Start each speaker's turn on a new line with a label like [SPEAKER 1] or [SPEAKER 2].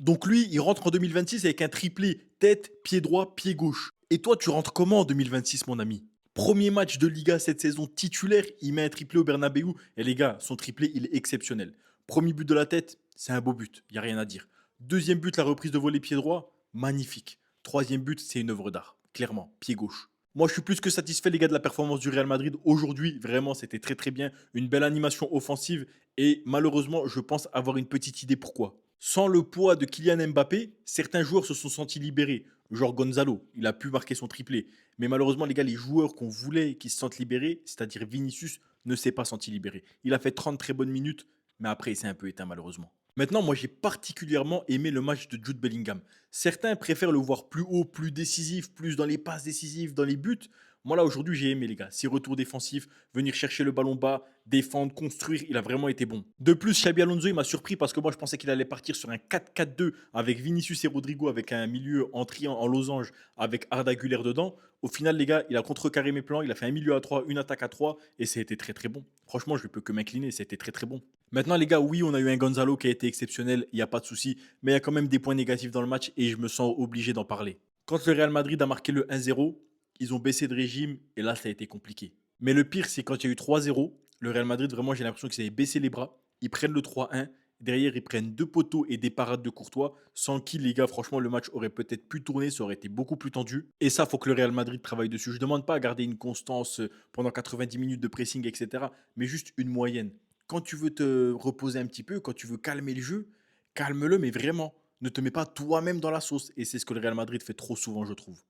[SPEAKER 1] Donc lui, il rentre en 2026 avec un triplé tête, pied droit, pied gauche. Et toi, tu rentres comment en 2026, mon ami? Premier match de Liga cette saison titulaire, il met un triplé au Bernabeu. Et les gars, son triplé, il est exceptionnel. Premier but de la tête, c'est un beau but, il n'y a rien à dire. Deuxième but, la reprise de volée pied droit, magnifique. Troisième but, c'est une œuvre d'art, clairement, pied gauche. Moi, je suis plus que satisfait, les gars, de la performance du Real Madrid. Aujourd'hui, vraiment, c'était très très bien. Une belle animation offensive. Et malheureusement, je pense avoir une petite idée pourquoi. Sans le poids de Kylian Mbappé, certains joueurs se sont sentis libérés. Genre Gonzalo, il a pu marquer son triplé. Mais malheureusement, les gars, les joueurs qu'on voulait qu'ils se sentent libérés, c'est-à-dire Vinicius, ne s'est pas senti libéré. Il a fait 30 très bonnes minutes, mais après, il s'est un peu éteint malheureusement. Maintenant, moi, j'ai particulièrement aimé le match de Jude Bellingham. Certains préfèrent le voir plus haut, plus décisif, plus dans les passes décisives, dans les buts. Moi, là, aujourd'hui, j'ai aimé, les gars. Ses retours défensifs, venir chercher le ballon bas, défendre, construire, il a vraiment été bon. De plus, Xabi Alonso, il m'a surpris parce que moi, je pensais qu'il allait partir sur un 4-4-2 avec Vinicius et Rodrigo, avec un milieu en triangle, en losange, avec Arda Güler dedans. Au final, les gars, il a contrecarré mes plans. Il a fait un milieu à 3, une attaque à 3, et c'était très très bon. Franchement, je ne peux que m'incliner. C'était très très bon. Maintenant, les gars, oui, on a eu un Gonzalo qui a été exceptionnel. Il n'y a pas de souci. Mais il y a quand même des points négatifs dans le match et je me sens obligé d'en parler. Quand le Real Madrid a marqué le 1-0, ils ont baissé de régime et là, ça a été compliqué. Mais le pire, c'est quand il y a eu 3-0, le Real Madrid, vraiment, j'ai l'impression qu'ils avaient baissé les bras. Ils prennent le 3-1. Derrière, ils prennent deux poteaux et des parades de Courtois, sans qui, les gars, franchement, le match aurait peut-être pu tourner, ça aurait été beaucoup plus tendu. Et ça, faut que le Real Madrid travaille dessus. Je ne demande pas à garder une constance pendant 90 minutes de pressing, etc., mais juste une moyenne. Quand tu veux te reposer un petit peu, quand tu veux calmer le jeu, calme-le, mais vraiment. Ne te mets pas toi-même dans la sauce. Et c'est ce que le Real Madrid fait trop souvent, je trouve.